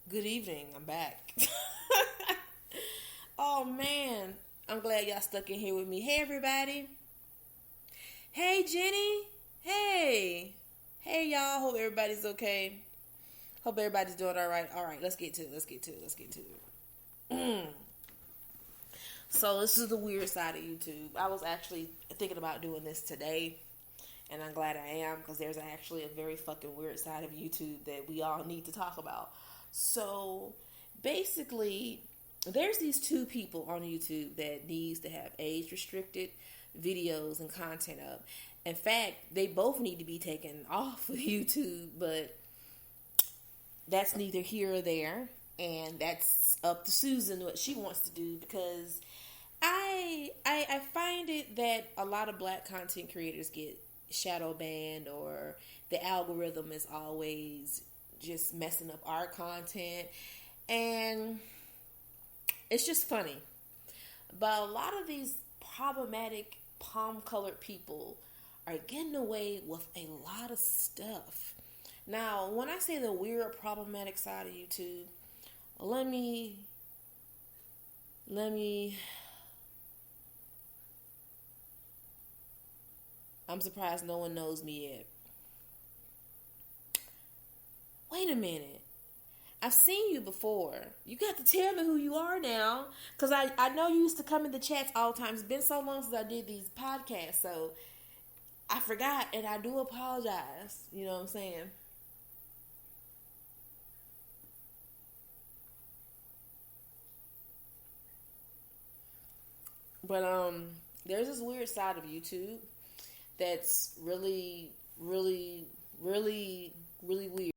Good evening. I'm back. Oh man, I'm glad y'all stuck in here with me. Hey everybody. Hey Jenny. Hey. Hey y'all. Hope everybody's okay. Hope everybody's doing all right. All right, let's get to it. So this is the weird side of YouTube. I was actually thinking about doing this today, and I'm glad I am because there's actually a very fucking weird side of YouTube that we all need to talk about. So basically, there's these two people on YouTube that needs to have age restricted videos and content up. In fact, they both need to be taken off of YouTube, but that's neither here or there, and that's up to Susan what she wants to do because I find it that a lot of black content creators get shadow banned, or the algorithm is always just messing up our content, and it's just funny. But a lot of these problematic palm colored people are getting away with a lot of stuff. Now, when I say the weird problematic side of YouTube, let me I'm surprised no one knows me yet. Wait a minute. I've seen you before. You got to tell me who you are now. Because I know you used to come in the chats all the time. It's been so long since I did these podcasts. So I forgot, and I do apologize. You know what I'm saying? But there's this weird side of YouTube that's really, really, really, really weird.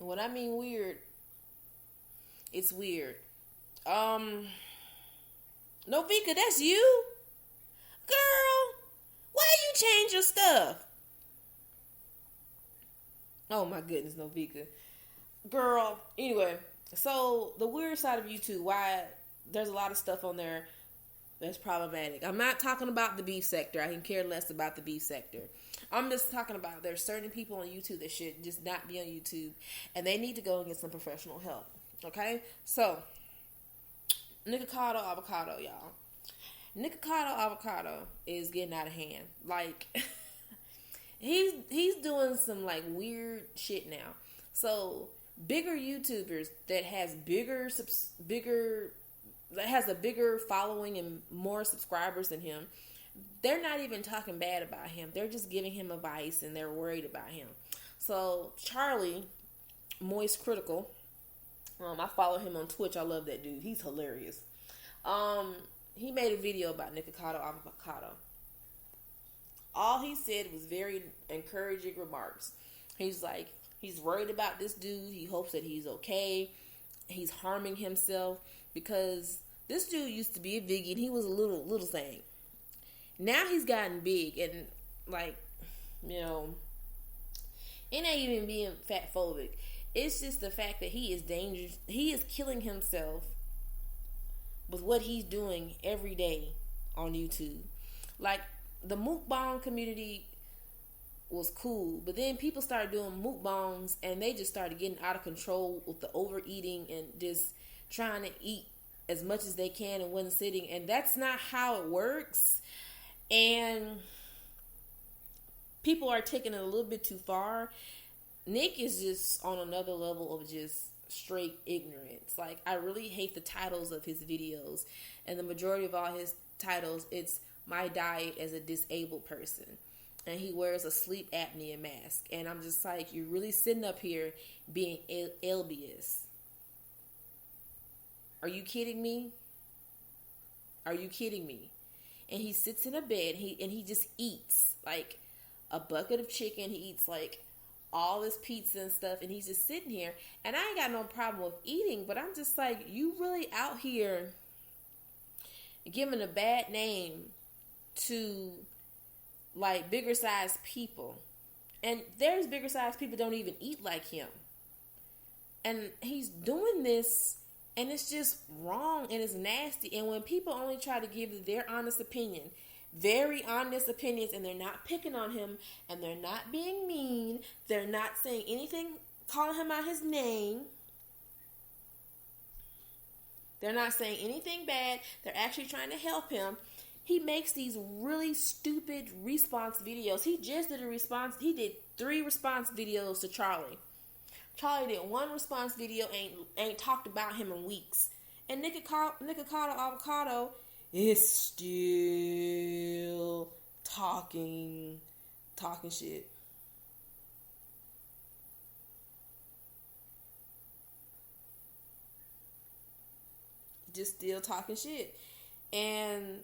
And when I mean weird, it's weird. Um, Novika, that's you? Girl, why you change your stuff? Oh my goodness, Novika. Girl, anyway, so the weird side of YouTube, why there's a lot of stuff on there that's problematic. I'm not talking about the beef sector. I can care less about the beef sector. I'm just talking about there's certain people on YouTube that should just not be on YouTube, and they need to go and get some professional help. Okay? So, Nikocado Avocado, y'all. Nikocado Avocado is getting out of hand. Like, he's doing some like weird shit now. So, bigger YouTubers that has bigger that has a bigger following and more subscribers than him, they're not even talking bad about him. They're just giving him advice, and they're worried about him. So Charlie Moist Critical, I follow him on Twitch. I love that dude. He's hilarious. He made a video about Nikocado Avocado. All he said was very encouraging remarks. He's like, he's worried about this dude. He hopes that he's okay. He's harming himself because this dude used to be a vegan. He was a little thing. Now he's gotten big, and like, you know, it ain't even being fat phobic. It's just the fact that he is dangerous. He is killing himself with what he's doing every day on YouTube. Like, the mukbang community was cool, but then people started doing mukbangs, and they just started getting out of control with the overeating and just trying to eat as much as they can in one sitting, and that's not how it works. And people are taking it a little bit too far. Nick is just on another level of just straight ignorance. Like, I really hate the titles of his videos, and the majority of all his titles, it's my diet as a disabled person, and he wears a sleep apnea mask, and I'm just like, you're really sitting up here being albious. Are you kidding me? Are you kidding me? And he sits in a bed, and he just eats like a bucket of chicken. He eats like all this pizza and stuff, and he's just sitting here. And I ain't got no problem with eating, but I'm just like, you really out here giving a bad name to like bigger sized people. And there's bigger sized people don't even eat like him. And he's doing this, and it's just wrong and it's nasty. And when people only try to give their honest opinion, very honest opinions, and they're not picking on him, and they're not being mean, they're not saying anything, calling him out his name, they're not saying anything bad, they're actually trying to help him. He makes these really stupid response videos. He just did he did 3 response videos to Charlie. Charlie did 1 response video, ain't talked about him in weeks. And Nikocado Avocado is still talking shit. Just still talking shit. And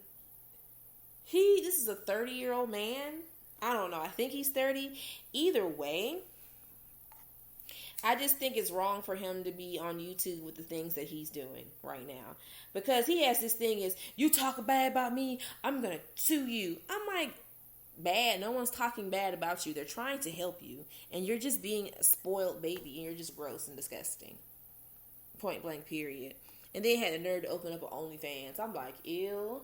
this is a 30-year-old man. I don't know. I think he's 30. Either way, I just think it's wrong for him to be on YouTube with the things that he's doing right now. Because he has this thing is, you talk bad about me, I'm going to sue you. I'm like, bad. No one's talking bad about you. They're trying to help you. And you're just being a spoiled baby. And you're just gross and disgusting. Point blank, period. And then he had the nerve to open up an OnlyFans. I'm like, ew.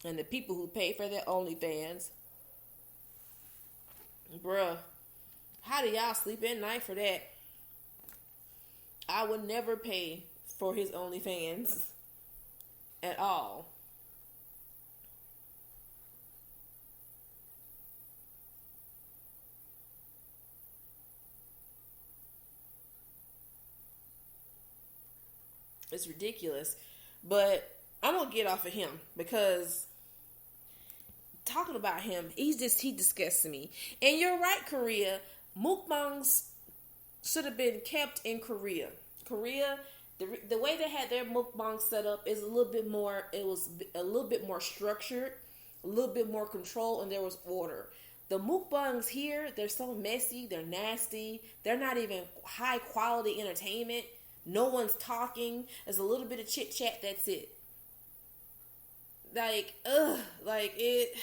And the people who pay for their OnlyFans, bruh, how do y'all sleep at night for that? I would never pay for his OnlyFans at all. It's ridiculous. But I'm going to get off of him because talking about him, he disgusts me. And you're right, Korea. Mukbangs should have been kept in Korea. Korea, the way they had their mukbang set up is a little bit more. It was a little bit more structured, a little bit more control, and there was order. The mukbangs here, they're so messy, they're nasty. They're not even high quality entertainment. No one's talking. There's a little bit of chit chat. That's it. Like, like it.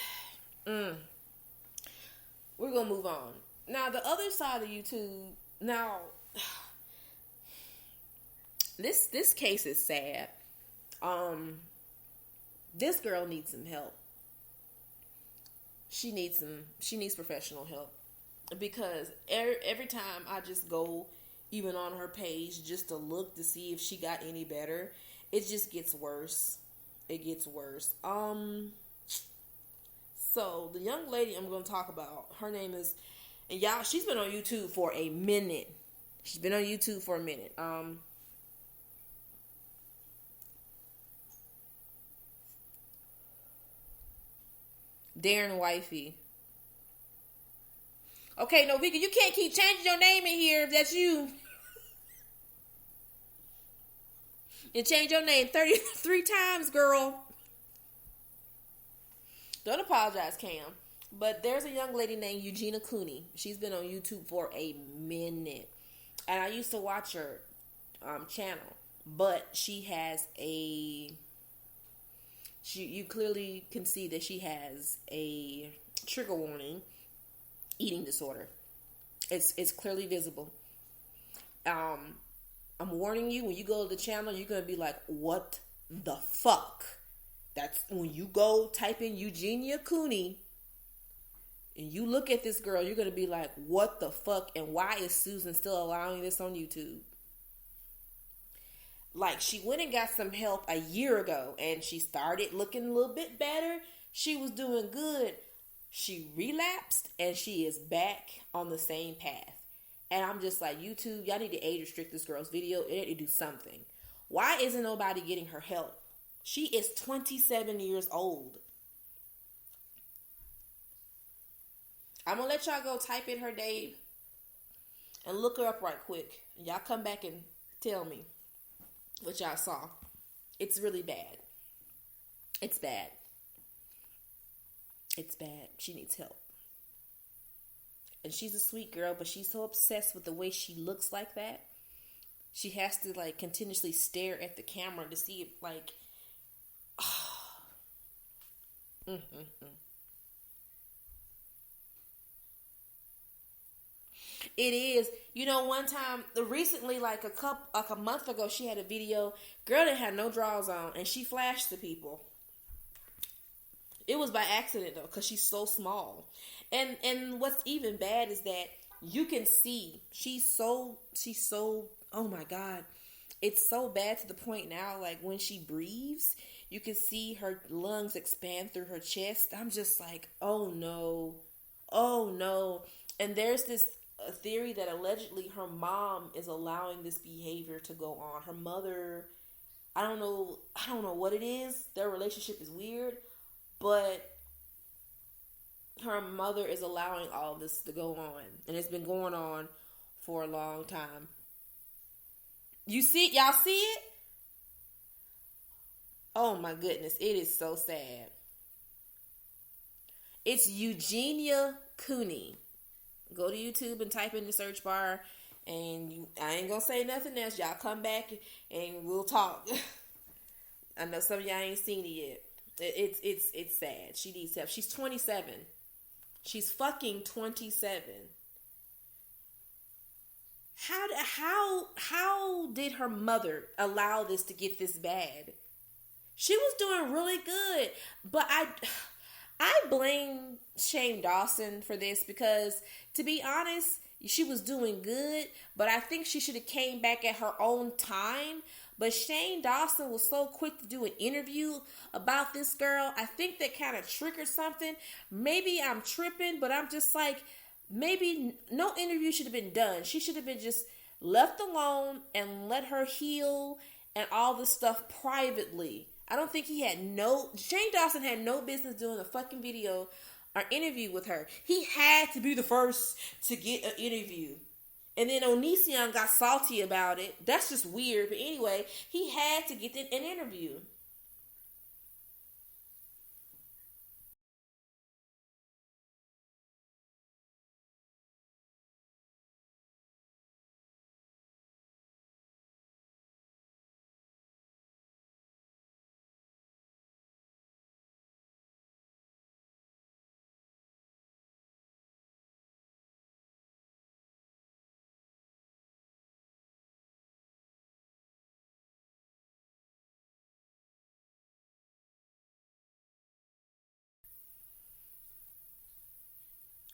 We're gonna move on. Now, the other side of YouTube. Now, this case is sad. This girl needs some help. She needs professional help because every time I just go, even on her page, just to look to see if she got any better, it just gets worse. It gets worse. So the young lady I'm going to talk about, her name is, and y'all, she's been on YouTube for a minute. She's been on YouTube for a minute. Darren Wifey. Okay, no, Vika, you can't keep changing your name in here if that's you. And change your name 33 times, girl. Don't apologize, Cam. But there's a young lady named Eugenia Cooney. She's been on YouTube for a minute. And I used to watch her channel. But she has you clearly can see that she has a trigger warning eating disorder. It's clearly visible. I'm warning you, when you go to the channel, you're going to be like, what the fuck? That's when you go type in Eugenia Cooney and you look at this girl, you're going to be like, what the fuck? And why is Susan still allowing this on YouTube? Like, she went and got some help a year ago and she started looking a little bit better. She was doing good. She relapsed and she is back on the same path. And I'm just like, YouTube, y'all need to age restrict this girl's video. It need to do something. Why isn't nobody getting her help? She is 27 years old. I'm going to let y'all go type in her name and look her up right quick. Y'all come back and tell me what y'all saw. It's really bad. It's bad. It's bad. She needs help. And she's a sweet girl, but she's so obsessed with the way she looks like that. She has to, like, continuously stare at the camera to see if, like, It is. You know, one time, recently, like a month ago, she had a video. Girl that had no drawers on, and she flashed the people. It was by accident though, because she's so small. And what's even bad is that you can see she's so. Oh my god, it's so bad to the point now. Like when she breathes, you can see her lungs expand through her chest. I'm just like, oh no, oh no. And there's this theory that allegedly her mom is allowing this behavior to go on. Her mother, I don't know what it is. Their relationship is weird, but her mother is allowing all this to go on, and it's been going on for a long time. Y'all see it? Oh my goodness, it is so sad. It's Eugenia Cooney. Go to YouTube and type in the search bar, and I ain't gonna say nothing else. Y'all come back and we'll talk. I know some of y'all ain't seen it yet. It's sad. She needs help. She's 27. She's fucking 27. How did her mother allow this to get this bad? She was doing really good, but I blame Shane Dawson for this because, to be honest, she was doing good, but I think she should have came back at her own time. But Shane Dawson was so quick to do an interview about this girl. I think that kind of triggered something. Maybe I'm tripping, but I'm just like, maybe no interview should have been done. She should have been just left alone and let her heal and all this stuff privately. I don't think Shane Dawson had no business doing a fucking video or interview with her. He had to be the first to get an interview. And then Onision got salty about it. That's just weird. But anyway, he had to get an interview.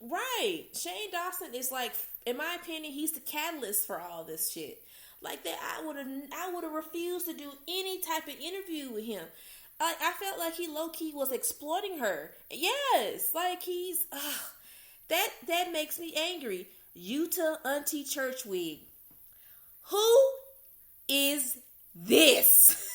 Right. Shane Dawson is like, in my opinion, he's the catalyst for all this shit. Like that, I would have refused to do any type of interview with him. I felt like he low key was exploiting her. Yes, like that makes me angry. Utah Auntie Churchwig. Who is this?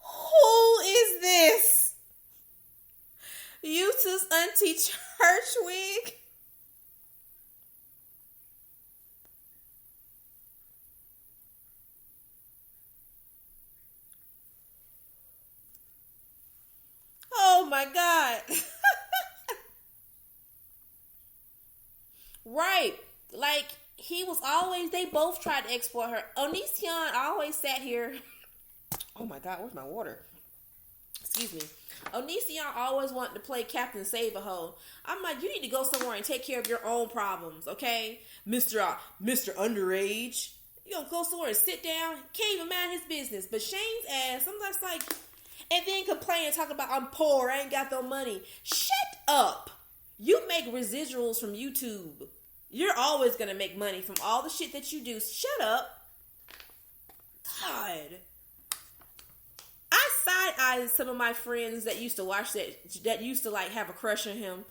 Who is this? Utah's Auntie Churchwig? Oh my god. Right. Like, they both tried to exploit her. Onision always sat here. Oh my god, where's my water? Excuse me. Onision always wanted to play Captain Save-A-Ho. I'm like, you need to go somewhere and take care of your own problems, okay? Mr. Underage. You gonna go somewhere and sit down? Can't even mind his business. But Shane's ass, I'm just like, and then complain and talk about I'm poor, I ain't got no money. Shut up. You make residuals from YouTube. You're always gonna make money from all the shit that you do. Shut up. God. I side-eyed some of my friends that used to watch that used to like have a crush on him.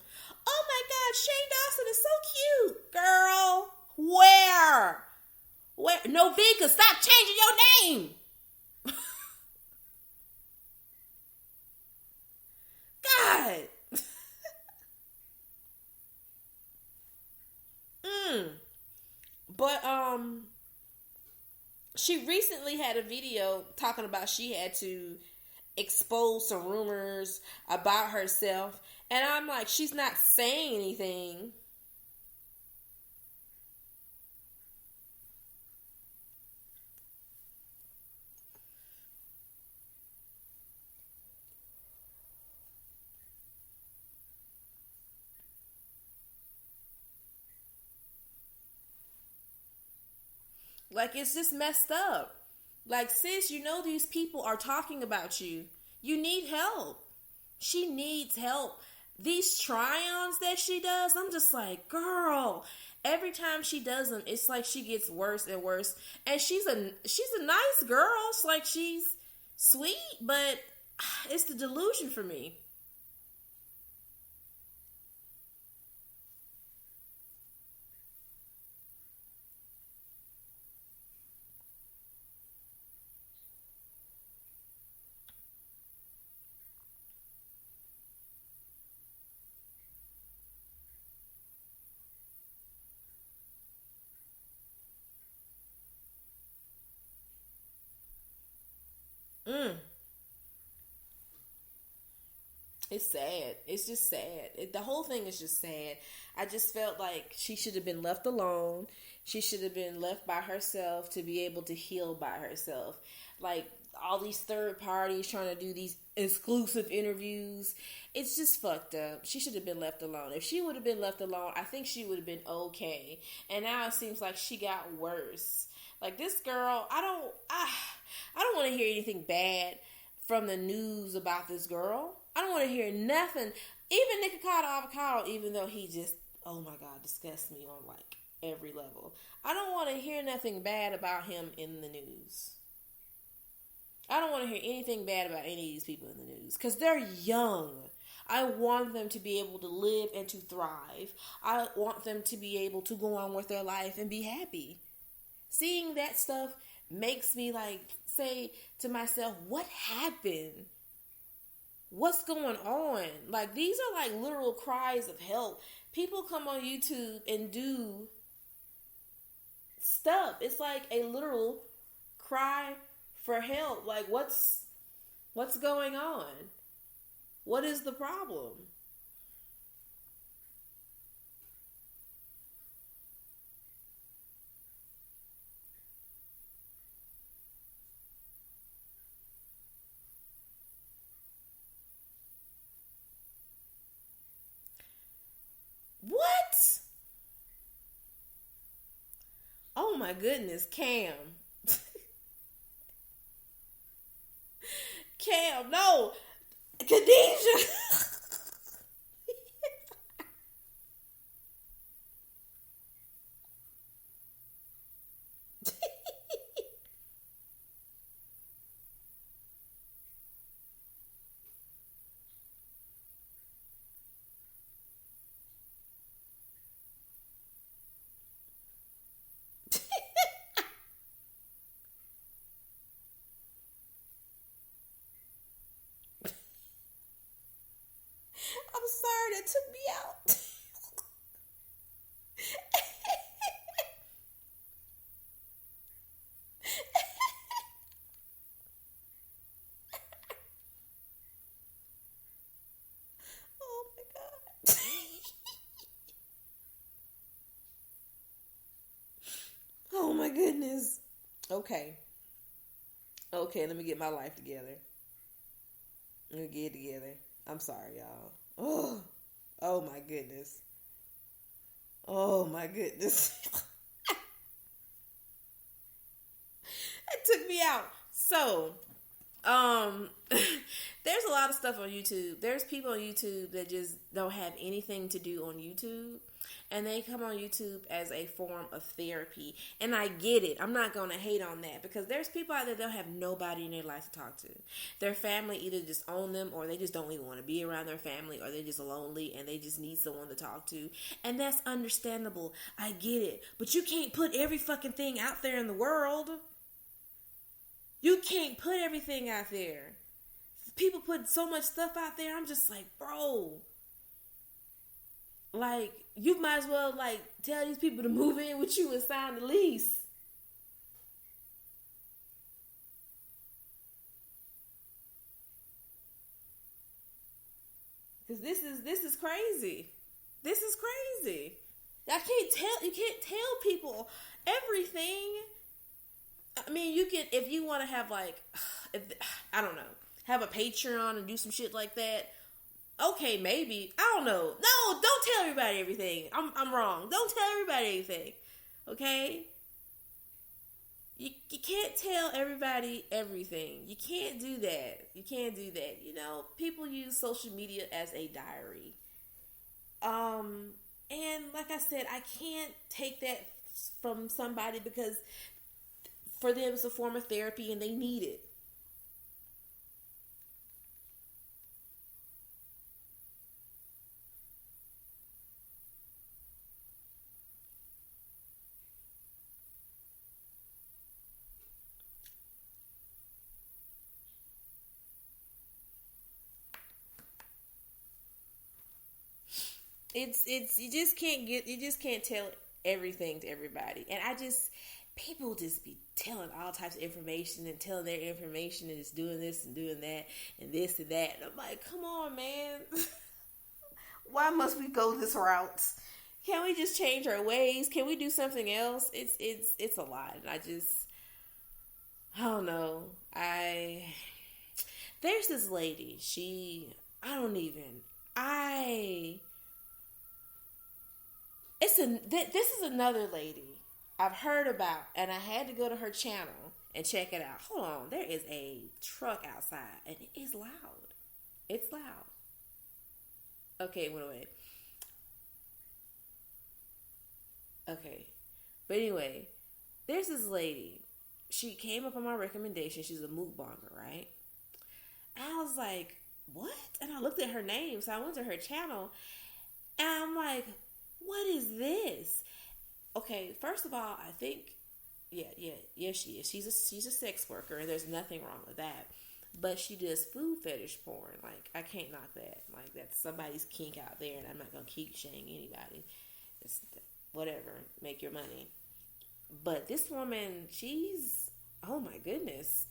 Oh my god, Shane Dawson is so cute. Girl, where? Novika, stop changing your name. God. But she recently had a video talking about she had to expose some rumors about herself, and I'm like, she's not saying anything. Like, it's just messed up. Like, sis, you know these people are talking about you. You need help. She needs help. These try-ons that she does, I'm just like, girl. Every time she does them, it's like she gets worse and worse. And she's a nice girl. It's like she's sweet, but it's the delusion for me. Mm. It's sad. It's just sad. The whole thing is just sad. I just felt like she should have been left alone. She should have been left by herself to be able to heal by herself. Like, all these third parties trying to do these exclusive interviews. It's just fucked up. She should have been left alone. If she would have been left alone, I think she would have been okay. And now it seems like she got worse. Like, this girl, I don't want to hear anything bad from the news about this girl. I don't want to hear nothing. Even Nikocado Avocado, even though he just, oh my God, disgusts me on like every level. I don't want to hear nothing bad about him in the news. I don't want to hear anything bad about any of these people in the news because they're young. I want them to be able to live and to thrive. I want them to be able to go on with their life and be happy. Seeing that stuff makes me like say to myself, what happened? What's going on? Like, these are like literal cries of help. People come on YouTube and do stuff. It's like a literal cry for help. Like, what's going on? What is the problem? What? Oh my goodness, Cam. Cam, no. Khadijah. I'm sorry that took me out. Oh my God. Oh my goodness. Okay. Okay, let me get my life together. Let me get it together. I'm sorry, y'all. Oh, oh my goodness. Oh my goodness. It took me out. So, there's a lot of stuff on YouTube. There's people on YouTube that just don't have anything to do on YouTube. And they come on YouTube as a form of therapy. And I get it. I'm not going to hate on that. Because there's people out there that don't have nobody in their life to talk to. Their family either just own them, or they just don't even want to be around their family, or they're just lonely and they just need someone to talk to. And that's understandable. I get it. But you can't put every fucking thing out there in the world. You can't put everything out there. People put so much stuff out there. I'm just like, bro. Like, you might as well, like, tell these people to move in with you and sign the lease. Because this is crazy. This is crazy. You can't tell people everything. I mean, you can, if you want to have, like, if, I don't know, have a Patreon and do some shit like that. Okay, maybe. I don't know. No, don't tell everybody everything. I'm wrong. Don't tell everybody anything. Okay? you can't tell everybody everything. You can't do that. You can't do that. You know, people use social media as a diary. And like I said, I can't take that from somebody because for them it's a form of therapy and they need it. It's you just can't tell everything to everybody. And I just people just be telling all types of information and telling their information and just doing this and doing that and this and that. And I'm like, come on, man. Why must we go this route? Can we just change our ways? Can we do something else? It's a lot. And I don't know. I there's this lady. I don't even I this is another lady I've heard about, and I had to go to her channel and check it out. Hold on, there is a truck outside, and it is loud. It's loud. Okay, wait. Okay, but anyway, there's this lady. She came up on my recommendation. She's a mukbanger, right? And I was like, what? And I looked at her name, so I went to her channel, and I'm like, what is this? Okay, first of all, I think, yeah, she is. She's a sex worker, and there's nothing wrong with that. But she does food fetish porn. Like, I can't knock that. Like, that's somebody's kink out there, and I'm not gonna kink shame anybody. It's whatever, make your money. But this woman, she's oh my goodness,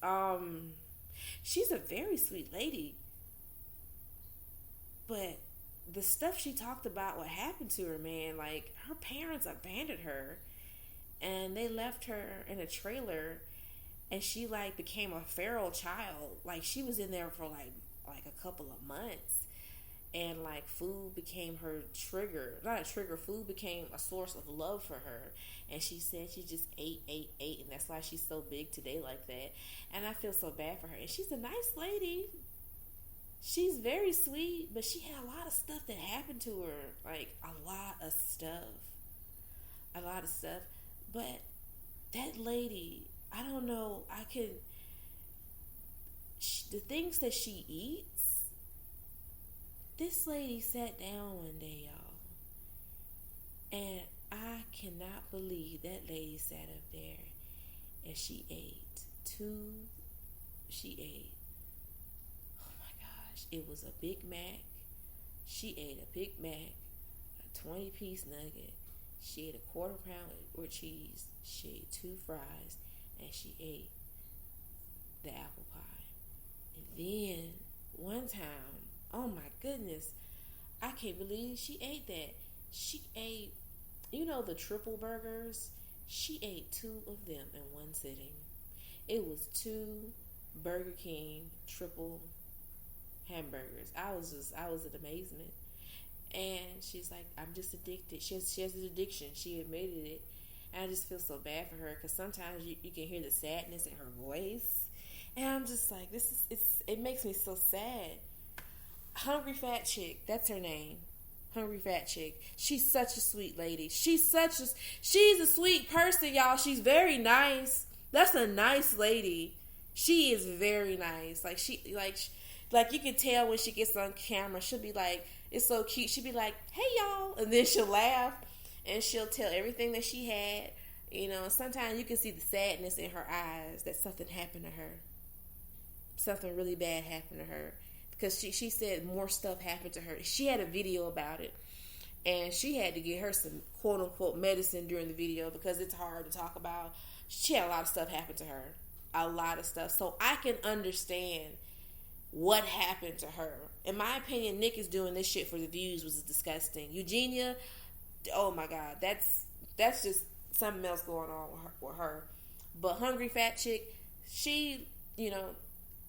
she's a very sweet lady. But the stuff she talked about, what happened to her, man, like her parents abandoned her and they left her in a trailer and she like became a feral child. Like she was in there for like a couple of months and like food became her trigger. Not a trigger, food became a source of love for her. And she said she just ate, and that's why she's so big today like that. And I feel so bad for her. And she's a nice lady. She's very sweet, but she had a lot of stuff that happened to her. Like, a lot of stuff. A lot of stuff. But that lady, I don't know, the things that she eats, this lady sat down one day, y'all. And I cannot believe that lady sat up there and she ate. She ate. It was a Big Mac. She ate a Big Mac, a 20-piece nugget. She ate a quarter pound with cheese. She ate 2 fries, and she ate the apple pie. And then one time, oh my goodness, I can't believe she ate that. She ate, the triple burgers? She ate 2 of them in one sitting. It was 2 Burger King triple hamburgers. I was in amazement. And she's like, I'm just addicted. She has an addiction. She admitted it. And I just feel so bad for her because sometimes you can hear the sadness in her voice. And I'm just like, it makes me so sad. Hungry Fat Chick, that's her name. Hungry Fat Chick. She's such a sweet lady. She's a sweet person, y'all. She's very nice. That's a nice lady. She is very nice. Like you can tell when she gets on camera, she'll be like, it's so cute. She'll be like, hey y'all. And then she'll laugh and she'll tell everything that she had. And sometimes you can see the sadness in her eyes that something happened to her. Something really bad happened to her. Because she said more stuff happened to her. She had a video about it. And she had to get her some quote unquote medicine during the video because it's hard to talk about. She had a lot of stuff happen to her. A lot of stuff. So I can understand what happened to her. In my opinion, Nick is doing this shit for the views, was disgusting. Eugenia, oh my God, that's just something else going on with her. But Hungry Fat Chick, she,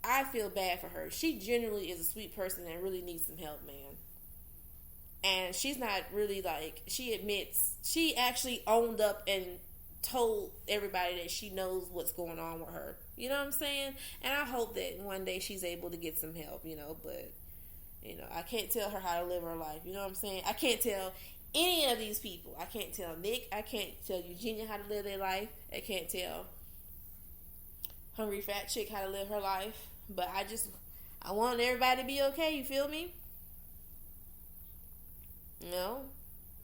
I feel bad for her. She generally is a sweet person and really needs some help, man. And she's not really she admits, she actually owned up and told everybody that she knows what's going on with her. You know what I'm saying? And I hope that one day she's able to get some help, but, I can't tell her how to live her life. You know what I'm saying? I can't tell any of these people. I can't tell Nick. I can't tell Eugenia how to live their life. I can't tell Hungry Fat Chick how to live her life. But I want everybody to be okay. You feel me?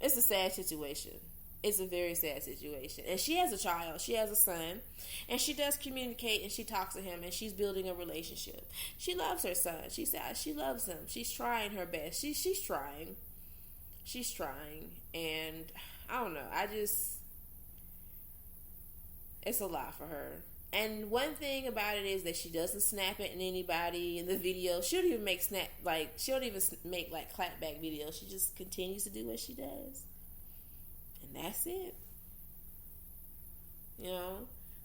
It's a sad situation. It's a very sad situation. And she has a child. She has a son. And she does communicate and she talks to him and she's building a relationship. She loves her son. She says she loves him. She's trying her best. She's trying. She's trying. And I don't know. It's a lot for her. And one thing about it is that she doesn't snap at anybody in the video. She don't even make clapback videos. She just continues to do what she does. And that's it.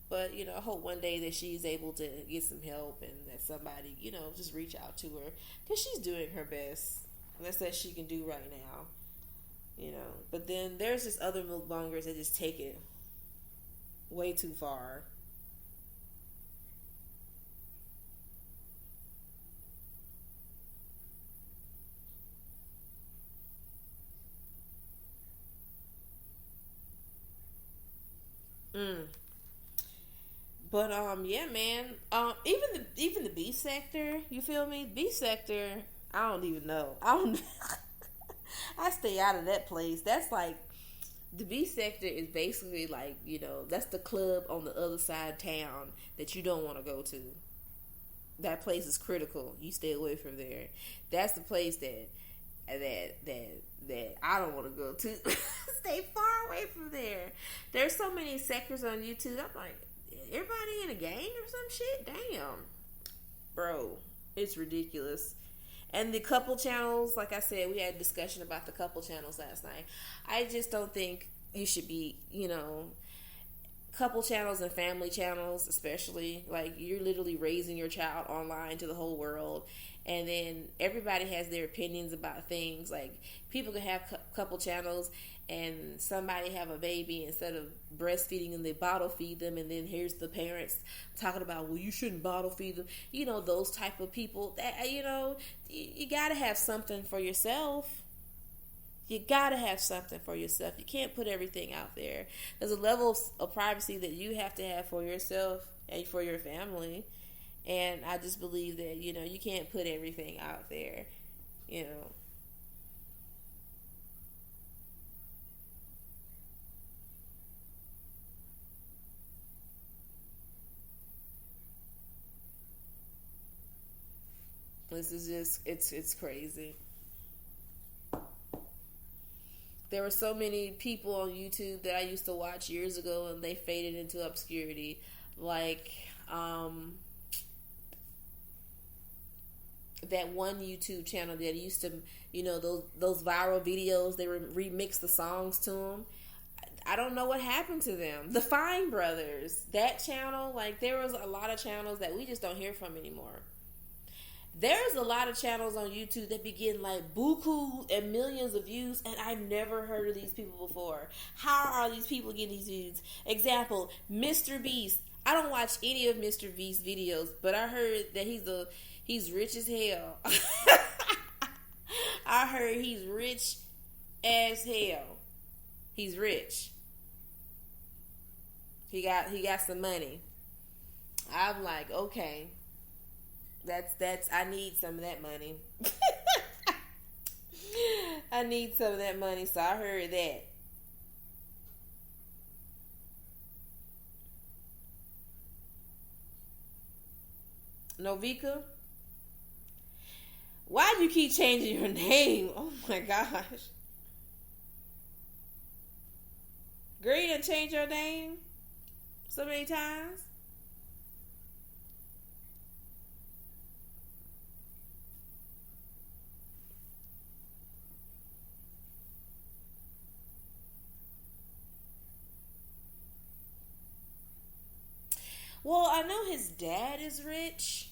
But, I hope one day that she's able to get some help and that somebody, just reach out to her. Because she's doing her best. That's what she can do right now. But then there's just other mukbangers that just take it way too far. But yeah, man. Even the B sector, you feel me? B sector, I don't even know. I stay out of that place. That's like the B sector is basically like, that's the club on the other side of town that you don't want to go to. That place is critical. You stay away from there. That's the place that I don't want to go to. Stay far away from there. There's so many sectors on YouTube. I'm like, everybody in a gang or some shit? Damn. Bro, it's ridiculous. And the couple channels, like I said, we had a discussion about the couple channels last night. I just don't think you should be, couple channels and family channels, especially. Like, you're literally raising your child online to the whole world. And then everybody has their opinions about things. Like, people can have couple channels and somebody have a baby, instead of breastfeeding them, they bottle feed them. And then here's the parents talking about, well, you shouldn't bottle feed them. Those type of people. That, you got to have something for yourself. You got to have something for yourself. You can't put everything out there. There's a level of privacy that you have to have for yourself and for your family. And I just believe that, you can't put everything out there, This is just, it's crazy. There were so many people on YouTube that I used to watch years ago and they faded into obscurity. Like, that one YouTube channel that used to, those viral videos, they remix the songs to them. I don't know what happened to them. The Fine Brothers, that channel, like, there was a lot of channels that we just don't hear from anymore. There's a lot of channels on YouTube that be getting like buku and millions of views, and I've never heard of these people before. How are these people getting these views? Example, Mr. Beast. I don't watch any of Mr. Beast's videos, but I heard that he's rich as hell. I heard he's rich as hell. He's rich. He got some money. I'm like, okay. That's I need some of that money. I need some of that money, so I heard that. Novika, why do you keep changing your name? Oh my gosh. Girl, you done changed your name so many times. Well, I know his dad is rich.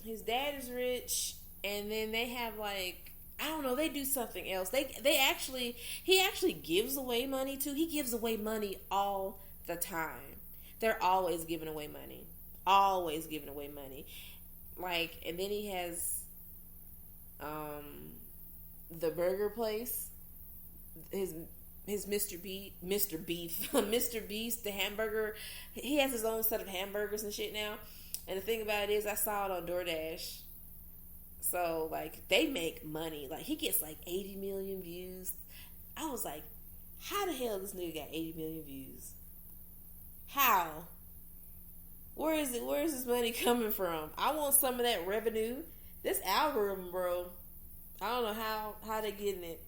His dad is rich, and then they have like, I don't know, they do something else. He actually gives away money too. He gives away money all the time. They're always giving away money. Always giving away money. Like, and then he has the burger place. His Mr. Beef, Mr. Beast, the hamburger. He has his own set of hamburgers and shit now. And the thing about it is, I saw it on DoorDash. So, like, they make money. Like, he gets, like, 80 million views. I was like, how the hell this nigga got 80 million views? How? Where is it? Where is this money coming from? I want some of that revenue. This algorithm, bro. I don't know how they getting it.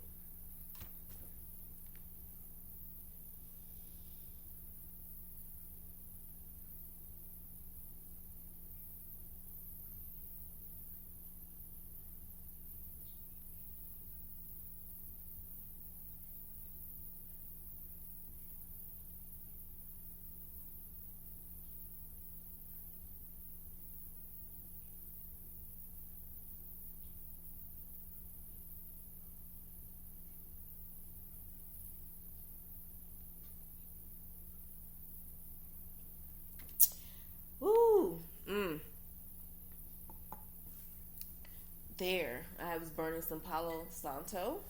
Woo. There. I was burning some Palo Santo.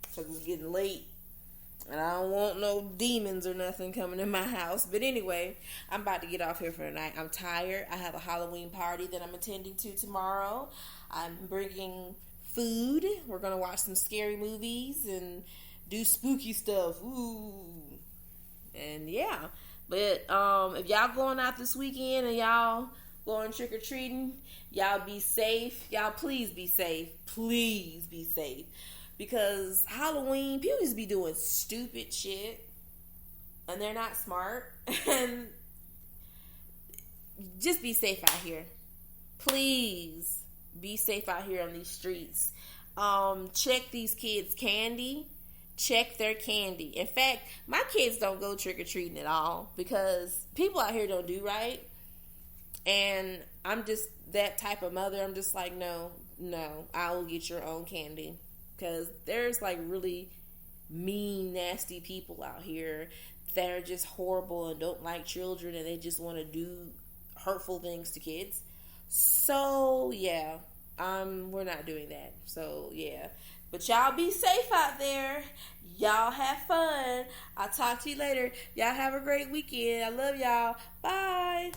Because it's getting late. And I don't want no demons or nothing coming in my house. But anyway, I'm about to get off here for the night. I'm tired. I have a Halloween party that I'm attending to tomorrow. I'm bringing food. We're going to watch some scary movies and do spooky stuff. Ooh. And yeah. But if y'all going out this weekend and y'all going trick-or-treating, y'all be safe. Y'all please be safe. Please be safe. Because Halloween, people just be doing stupid shit. And they're not smart. And just be safe out here. Please be safe out here on these streets. Check these kids' candy. Check their candy. In fact, my kids don't go trick-or-treating at all. Because people out here don't do right. And I'm just that type of mother. I'm just like, no, I will get your own candy. Because there's like really mean, nasty people out here that are just horrible and don't like children and they just want to do hurtful things to kids. So, yeah, we're not doing that. So, yeah. But y'all be safe out there. Y'all have fun. I'll talk to you later. Y'all have a great weekend. I love y'all. Bye.